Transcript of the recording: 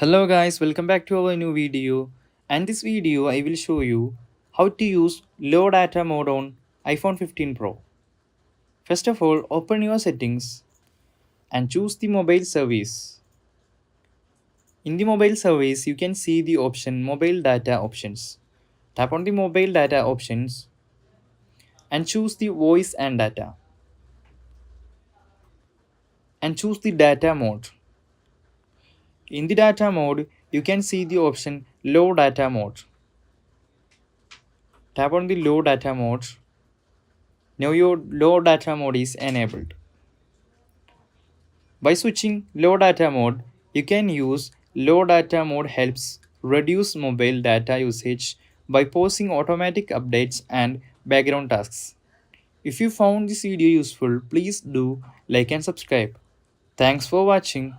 Hello guys, welcome back to our new video. And this video I will show you how to use low data mode on iPhone 15 Pro. First of all, open your settings and choose the mobile service. In the mobile service, you can see the option mobile data options. Tap on the mobile data options and choose the voice and data and choose the data mode. In the data mode, you can see the option low data mode. Tap on the low data mode. Now your low data mode is enabled. By switching low data mode, you can use low data mode helps reduce mobile data usage by pausing automatic updates and background tasks. If you found this video useful, please do like and subscribe. Thanks for watching.